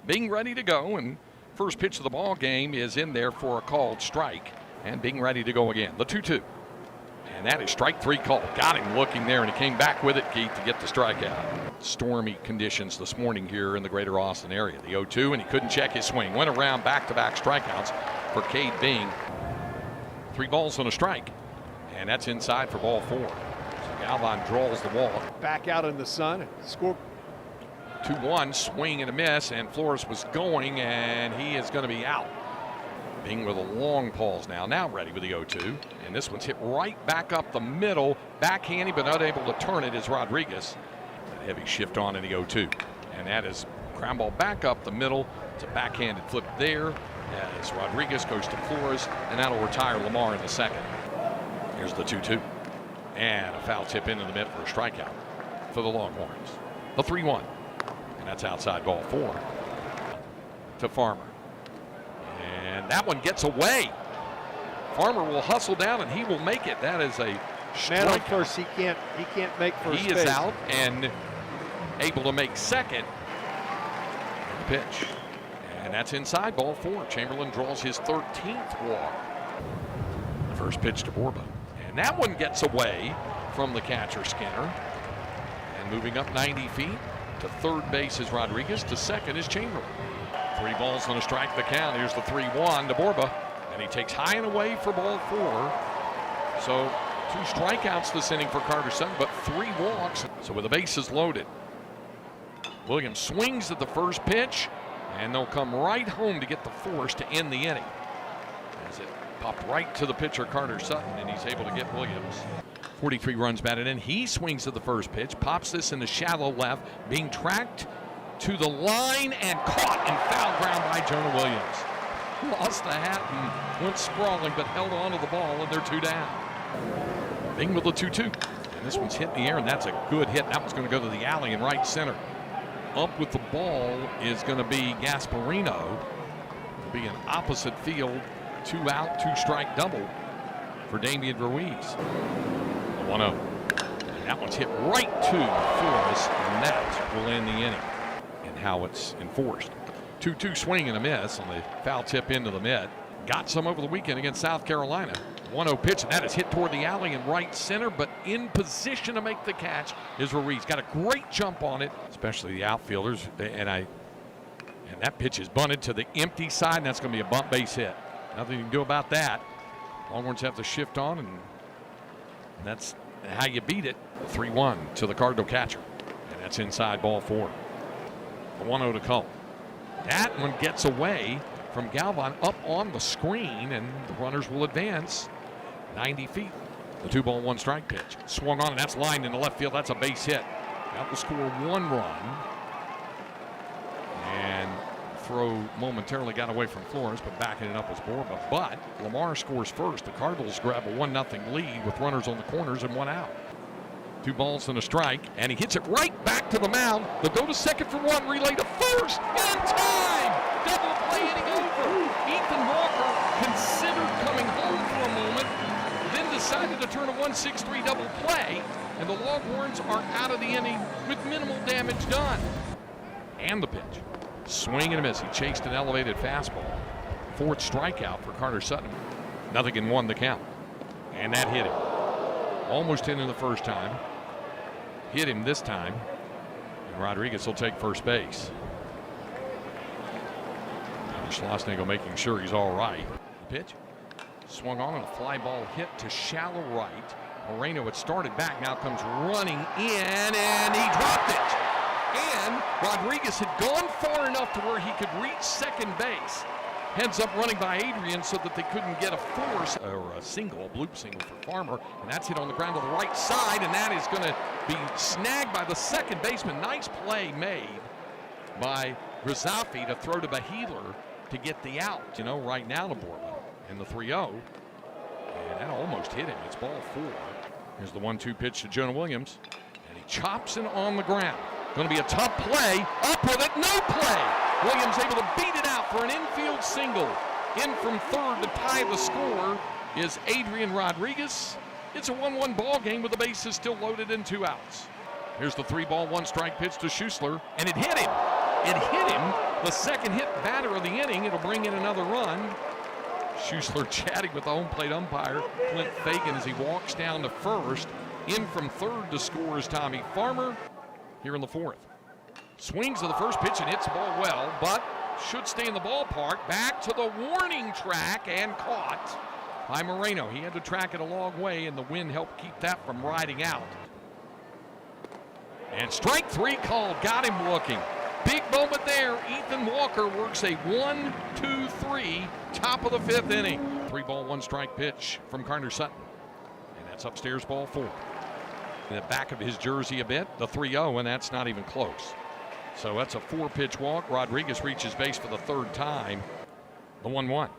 being ready to go, and first pitch of the ball game is in there for a called strike, and being ready to go again. The 2-2. And that is strike three called. Got him looking there, and he came back with it, Keith, to get the strikeout. Stormy conditions this morning here in the greater Austin area. The 0-2, and he couldn't check his swing. Went around back-to-back strikeouts for Cade Bing. 3 balls and a strike, and that's inside for ball 4. So Galvan draws the ball. Back out in the sun. Score. 2-1, swing and a miss, and Flores was going, and he is going to be out. Bing with a long pause now ready with the 0-2, and this one's hit right back up the middle, backhanded but unable to turn it is Rodriguez. A heavy shift on in the 0-2, and that is ground ball back up the middle. It's a backhanded flip there as Rodriguez goes to Flores, and that'll retire Lamar in the second. Here's the 2-2, and a foul tip into the mid for a strikeout for the Longhorns. The 3-1, and that's outside ball 4 to Farmer. And that one gets away. Farmer will hustle down and he will make it. That is a strikeout. Man on first, he can't make first He base. is out and able to make second. Pitch. And that's inside ball 4. Chamberlain draws his 13th walk. The first pitch to Borba. And that one gets away from the catcher Skinner. And moving up 90 feet to third base is Rodriguez. To second is Chamberlain. 3 balls and a strike the count. Here's the 3-1 to Borba, and he takes high and away for ball 4. So 2 strikeouts this inning for Carter Sutton, but 3 walks. So with the bases loaded, Williams swings at the first pitch, and they'll come right home to get the force to end the inning. As it popped right to the pitcher Carter Sutton, and he's able to get Williams. 43 runs batted in. He swings at the first pitch, pops this in the shallow left, being tracked to the line and caught in foul ground by Jonah Williams. Lost the hat and went sprawling, but held on to the ball, and they're 2 down. Bing with the 2-2. And this one's hit in the air, and that's a good hit. That one's going to go to the alley in right center. Up with the ball is going to be Gasparino. It'll be an opposite field, 2 out, 2 strike double for Damian Ruiz. 1-0. And that one's hit right to Flores, and that will end the inning. And how it's enforced. 2-2 swing and a miss on the foul tip into the mid. Got some over the weekend against South Carolina. 1-0 pitch, and that is hit toward the alley in right center, but in position to make the catch is Ruiz. Got a great jump on it, especially the outfielders. And that pitch is bunted to the empty side, and that's going to be a bump base hit. Nothing you can do about that. Longhorns have to shift on, and that's how you beat it. 3-1 to the Cardinal catcher, and that's inside ball 4. The 1-0 to Cole. That one gets away from Galvan up on the screen, and the runners will advance 90 feet. The 2-ball, 1 strike pitch. Swung on, and that's lined in the left field. That's a base hit. That will score 1 run. And throw momentarily got away from Flores, but backing it up was Borba. But Lamar scores first. The Cardinals grab a 1-0 lead with runners on the corners and 1 out. 2 balls and a strike, and he hits it right back to the mound. They'll go to second for 1, relay to first, in time! Double play inning over. Ethan Walker considered coming home for a moment, then decided to turn a 1-6-3 double play, and the Longhorns are out of the inning with minimal damage done. And the pitch. Swing and a miss. He chased an elevated fastball. 4th strikeout for Carter Sutton. 0-1 the count. And that hit him. Almost in the first time. Hit him this time. And Rodriguez will take first base. Schlossnagle making sure he's all right. The pitch. Swung on and a fly ball hit to shallow right. Moreno had started back, now comes running in, and he dropped it. And Rodriguez had gone far enough to where he could reach second base. Heads up running by Adrian so that they couldn't get a force or a single, a bloop single for Farmer. And that's hit on the ground to the right side, and that is going to be snagged by the second baseman. Nice play made by Grisafi to throw to Bahealer to get the out. You know, right now to Borba in the 3-0. And that almost hit him. It's ball 4. Here's the 1-2 pitch to Jonah Williams. And he chops it on the ground. Going to be a tough play. Up with it, no play. Williams able to beat it out for an infield single. In from third to tie the score is Adrian Rodriguez. It's a 1-1 ball game with the bases still loaded and 2 outs. Here's the 3-ball, 1 strike pitch to Schussler, and it hit him. It hit him the second hit batter of the inning. It'll bring in another run. Schuessler chatting with the home plate umpire, Clint Fagan, as he walks down to first. In from third to score is Tommy Farmer here in the fourth. Swings to the first pitch and hits the ball well, but should stay in the ballpark. Back to the warning track and caught by Moreno. He had to track it a long way, and the wind helped keep that from riding out. And strike three called. Got him looking. Big moment there. Ethan Walker works a 1-2-3, top of the fifth inning. 3-ball, 1-strike pitch from Carter Sutton. And that's upstairs, ball 4. In the back of his jersey a bit, the 3-0, and that's not even close. So that's a 4-pitch walk. Rodriguez reaches base for the third time. The 1-1.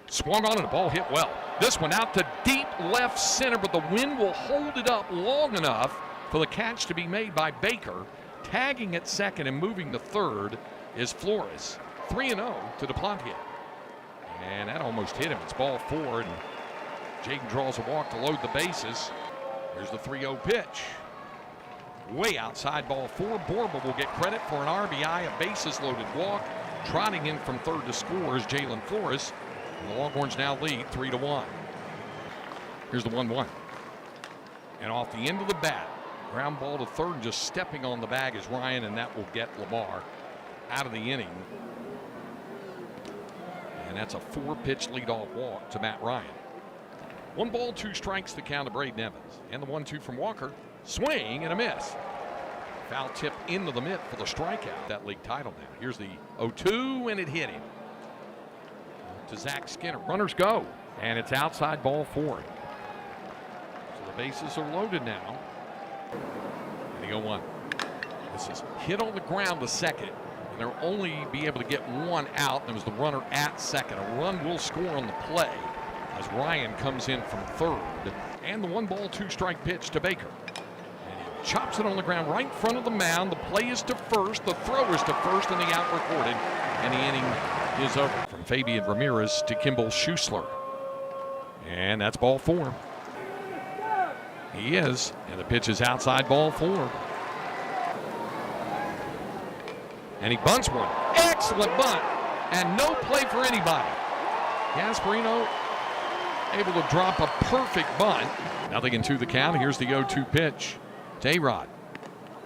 Swung on and the ball hit well. This one out to deep left center, but the wind will hold it up long enough for the catch to be made by Baker. Tagging at second and moving to third is Flores. 3-0 to Duplantier. And that almost hit him. It's ball 4, and Jaden draws a walk to load the bases. Here's the 3-0 pitch. Way outside, ball 4. Borba will get credit for an RBI, a bases-loaded walk. Trotting in from third to score is Jalen Flores. And the Longhorns now lead 3-1. Here's the 1-1. And off the end of the bat, ground ball to third, and just stepping on the bag is Ryan, and that will get Lamar out of the inning. And that's a 4-pitch leadoff walk to Matt Ryan. 1 ball, 2 strikes to count to Braden Evans. And the 1-2 from Walker. Swing and a miss. Foul tip into the mitt for the strikeout. That league title now. Here's the 0-2, and it hit him. To Zach Skinner. Runners go. And it's outside, ball 4. So the bases are loaded now. And the 0-1. This is hit on the ground to second. And they'll only be able to get 1 out. And it was the runner at second. A run will score on the play as Ryan comes in from third. And the 1 ball, 2 strike pitch to Baker. And he chops it on the ground right in front of the mound. The play is to first. The throw is to first, and the out recorded. And the inning is over. From Fabian Ramirez to Kimball Schuessler. And that's ball 4. He is. And the pitch is outside, ball 4. And he bunts one. Excellent bunt. And no play for anybody. Gasparino able to drop a perfect bunt. 0-2 the count. Here's the 0-2 pitch to A-Rod.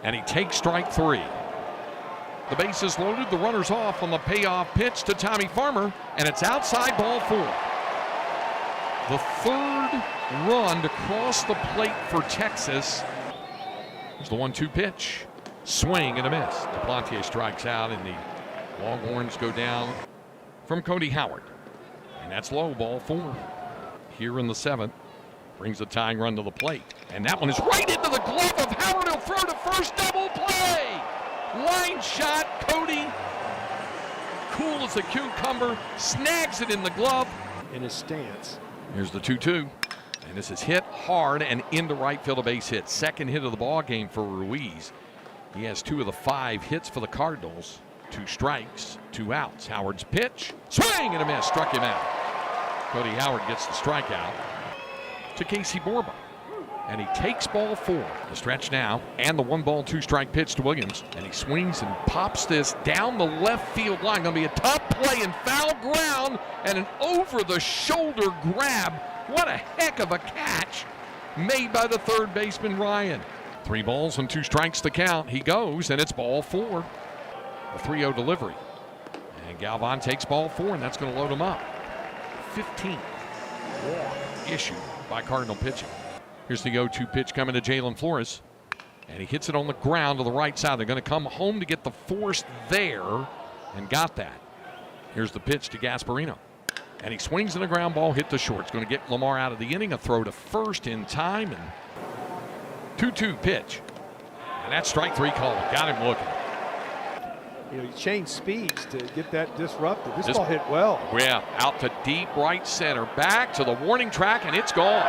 And he takes strike 3. The base is loaded. The runner's off on the payoff pitch to Tommy Farmer. And it's outside, ball 4. The third run to cross the plate for Texas. Here's the 1-2 pitch. Swing and a miss. Duplantier strikes out, and the Longhorns go down from Cody Howard. And that's low, ball 4. Here in the 7th. Brings the tying run to the plate. And that one is right into the glove of Howard. He'll throw to first, double play. Line shot, Cody. Cool as a cucumber. Snags it in the glove. In his stance. Here's the 2-2. And this is hit hard and into right field, a base hit. Second hit of the ball game for Ruiz. He has 2 of the 5 hits for the Cardinals. 2 strikes, 2 outs. Howard's pitch. Swing and a miss. Struck him out. Cody Howard gets the strikeout to Casey Borba. And he takes ball 4. The stretch now, and the 1 ball, 2 strike pitch to Williams. And he swings and pops this down the left field line. Going to be a tough play and foul ground and an over-the-shoulder grab. What a heck of a catch made by the third baseman, Ryan. 3 balls and 2 strikes to count. He goes, and it's ball 4. A 3-0 delivery. And Galvan takes ball 4, and that's going to load him up. 15th walk issued by Cardinal pitching. Here's the 0-2 pitch coming to Jalen Flores. And he hits it on the ground to the right side. They're going to come home to get the force there, and got that. Here's the pitch to Gasparino. And he swings in a ground ball, hit to short. It's going to get Lamar out of the inning. A throw to first in time. And 2-2 pitch. And that's strike 3 called. Got him looking. You know, you change speeds to get that disrupted. This ball hit well. Yeah, out to deep right center. Back to the warning track, and it's gone.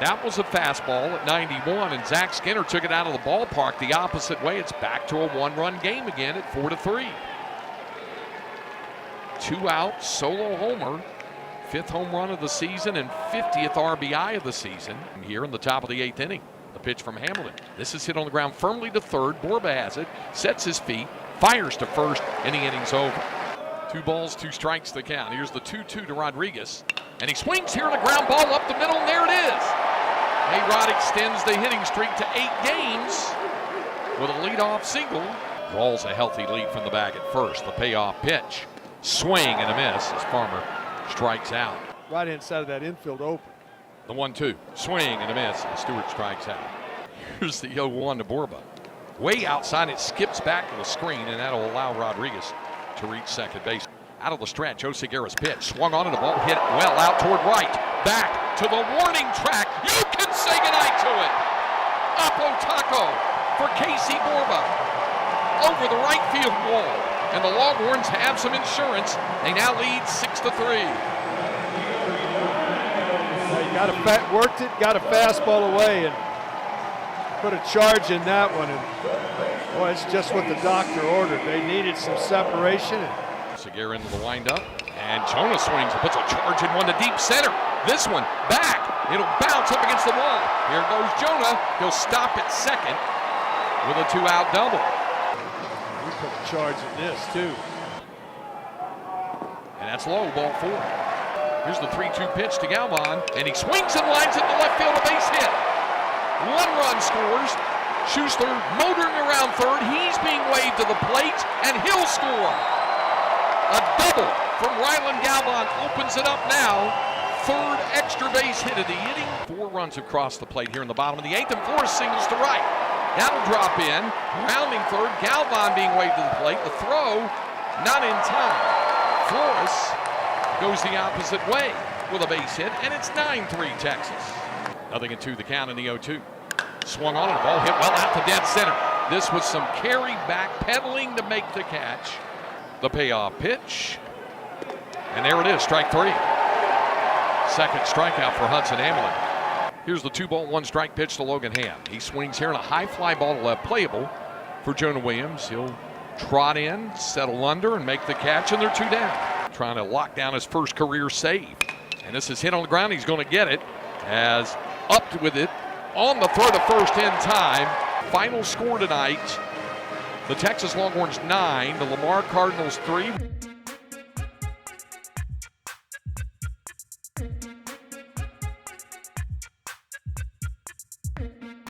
That was a fastball at 91, and Zach Skinner took it out of the ballpark the opposite way. It's back to a 1-run game again at 4-3. 2 out, solo homer. 5th home run of the season and 50th RBI of the season here in the top of the 8th inning. The pitch from Hamilton. This is hit on the ground firmly to third. Borba has it, sets his feet, fires to first, and the inning's over. 2 balls, 2 strikes the count. Here's the 2-2 to Rodriguez, and he swings here on a ground ball up the middle, and there it is. A-Rod extends the hitting streak to 8 games with a leadoff single. Draws a healthy lead from the bag at first. The payoff pitch, swing and a miss as Farmer strikes out. Right-hand side of that infield open. The 1-2, swing and a miss, and Stewart strikes out. Here's the 0-1 to Borba. Way outside, it skips back to the screen, and that'll allow Rodriguez to reach second base. Out of the stretch, Oseguera's pitch, swung on, and the ball hit well out toward right. Back to the warning track. You can say goodnight to it. Oppo Taco for Casey Borba over the right field wall, and the Longhorns have some insurance. They now lead 6-3. Worked it, got a fastball away, and put a charge in that one. And boy, it's just what the doctor ordered. They needed some separation. Oseguera into the windup, and Jonah swings and puts a charge in one to deep center. This one back. It'll bounce up against the wall. Here goes Jonah. He'll stop at second with a 2-out double. We put a charge in this too. And that's low, ball 4. Here's the 3-2 pitch to Galvan, and he swings and lines it to left field, a base hit. 1 run scores. Schuster motoring around third. He's being waved to the plate, and he'll score. A double from Ryland Galvan opens it up now. 3rd extra base hit of the inning. 4 runs across the plate here in the bottom of the 8th, and Flores singles to right. That'll drop in. Rounding third, Galvan being waved to the plate. The throw, not in time. Flores goes the opposite way with a base hit, and it's 9-3 Texas. 0-2 the count in the 0-2. Swung on, and the ball hit well out to dead center. This was some carry back pedaling to make the catch. The payoff pitch, and there it is, strike 3. Second strikeout for Hudson Amelin. Here's the 2-ball, 1-strike pitch to Logan Ham. He swings here, and a high fly ball to left, playable for Jonah Williams. He'll trot in, settle under, and make the catch, and they're 2 down. Trying to lock down his first career save. And this is hit on the ground. He's going to get it as upped with it on the throw to first in time. Final score tonight, the Texas Longhorns 9, the Lamar Cardinals 3.